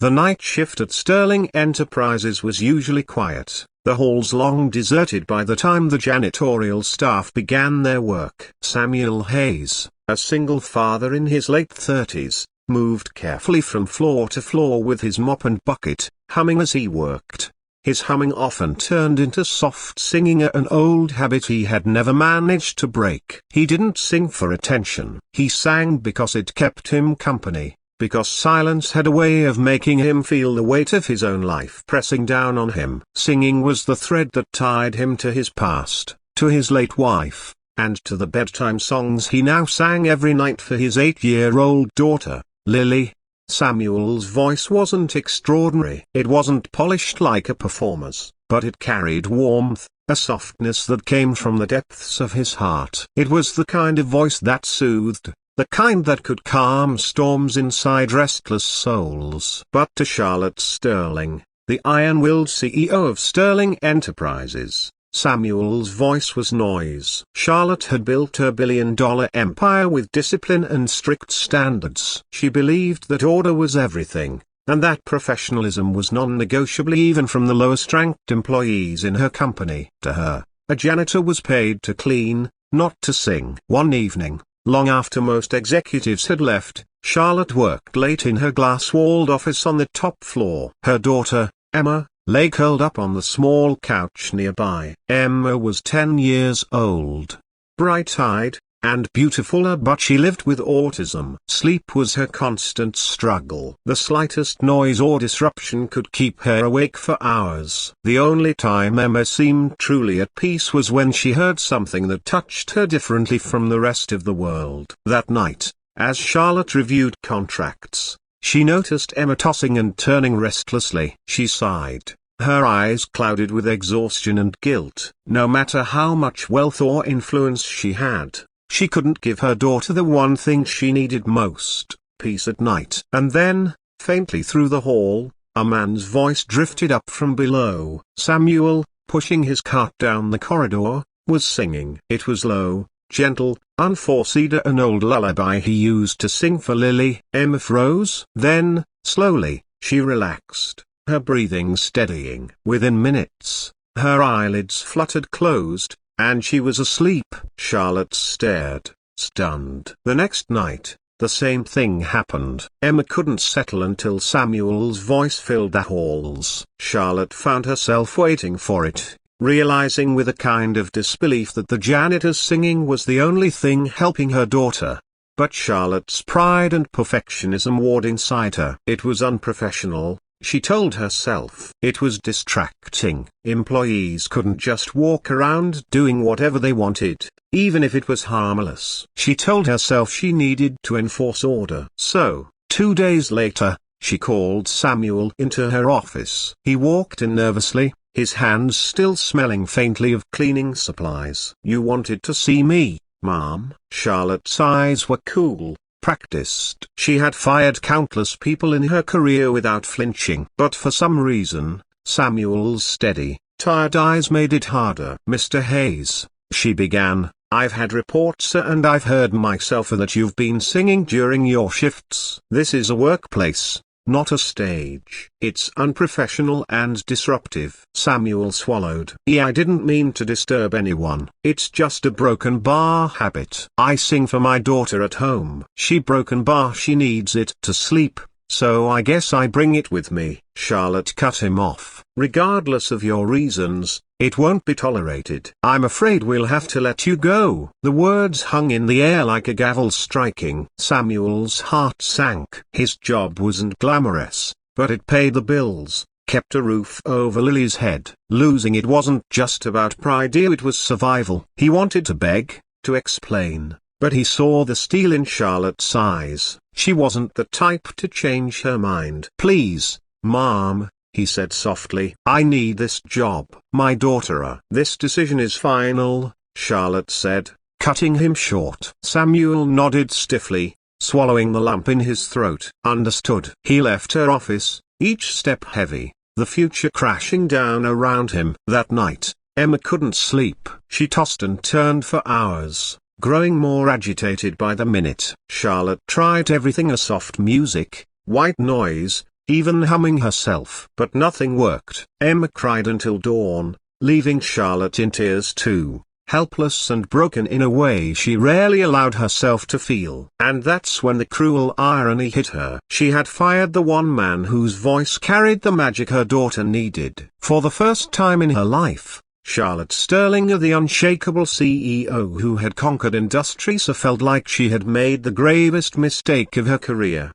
The night shift at Sterling Enterprises was usually quiet, the halls long deserted by the time the janitorial staff began their work. Samuel Hayes, a single father in his late 30s, moved carefully from floor to floor with his mop and bucket, humming as he worked. His humming often turned into soft singing, an old habit he had never managed to break. He didn't sing for attention. He sang because it kept him company, because silence had a way of making him feel the weight of his own life pressing down on him. Singing was the thread that tied him to his past, to his late wife, and to the bedtime songs he now sang every night for his 8-year-old daughter, Lily. Samuel's voice wasn't extraordinary. It wasn't polished like a performer's, but it carried warmth, a softness that came from the depths of his heart. It was the kind of voice that soothed, the kind that could calm storms inside restless souls. But to Charlotte Sterling, the iron-willed CEO of Sterling Enterprises, Samuel's voice was noise. Charlotte had built her billion-dollar empire with discipline and strict standards. She believed that order was everything, and that professionalism was non-negotiable even from the lowest-ranked employees in her company. To her, a janitor was paid to clean, not to sing. One evening, long after most executives had left, Charlotte worked late in her glass-walled office on the top floor. Her daughter, Emma, lay curled up on the small couch nearby. Emma was 10 years old, bright-eyed, and beautiful, but she lived with autism. Sleep was her constant struggle. The slightest noise or disruption could keep her awake for hours. The only time Emma seemed truly at peace was when she heard something that touched her differently from the rest of the world. That night, as Charlotte reviewed contracts, she noticed Emma tossing and turning restlessly. She sighed, her eyes clouded with exhaustion and guilt. No matter how much wealth or influence she had, she couldn't give her daughter the one thing she needed most, peace at night. And then, faintly through the hall, a man's voice drifted up from below. Samuel, pushing his cart down the corridor, was singing. It was low, gentle, unforced, an old lullaby he used to sing for Lily. Emma froze. Then, slowly, she relaxed, her breathing steadying. Within minutes, her eyelids fluttered closed, and she was asleep. Charlotte stared, stunned. The next night, the same thing happened. Emma couldn't settle until Samuel's voice filled the halls. Charlotte found herself waiting for it, realizing with a kind of disbelief that the janitor's singing was the only thing helping her daughter. But Charlotte's pride and perfectionism warred inside her. It was unprofessional, she told herself. It was distracting. Employees couldn't just walk around doing whatever they wanted, even if it was harmless. She told herself she needed to enforce order. So, 2 days later, she called Samuel into her office. He walked in nervously, his hands still smelling faintly of cleaning supplies. "You wanted to see me, Mom?" Charlotte's eyes were cool, practiced. She had fired countless people in her career without flinching. But for some reason, Samuel's steady, tired eyes made it harder. "Mr. Hayes," she began, "I've had reports and I've heard myself that you've been singing during your shifts. This is a workplace, not a stage. It's unprofessional and disruptive." Samuel swallowed. "I didn't mean to disturb anyone. It's just a broken bar habit. I sing for my daughter at home. She broken bar, she needs it to sleep, so I guess I bring it with me." Charlotte cut him off. "Regardless of your reasons, it won't be tolerated. I'm afraid we'll have to let you go." The words hung in the air like a gavel striking. Samuel's heart sank. His job wasn't glamorous, but it paid the bills, kept a roof over Lily's head. Losing it wasn't just about pride, it was survival. He wanted to beg, to explain, but he saw the steel in Charlotte's eyes. She wasn't the type to change her mind. "Please, Mom," he said softly, "I need this job. My daughter." "This decision is final," Charlotte said, cutting him short. Samuel nodded stiffly, swallowing the lump in his throat. "Understood." He left her office, each step heavy, the future crashing down around him. That night, Emma couldn't sleep. She tossed and turned for hours, growing more agitated by the minute. Charlotte tried everything: a soft music, white noise, even humming herself. But nothing worked. Emma cried until dawn, leaving Charlotte in tears too, helpless and broken in a way she rarely allowed herself to feel. And that's when the cruel irony hit her. She had fired the one man whose voice carried the magic her daughter needed. For the first time in her life, Charlotte Sterling, the unshakable CEO who had conquered industries, felt like she had made the gravest mistake of her career.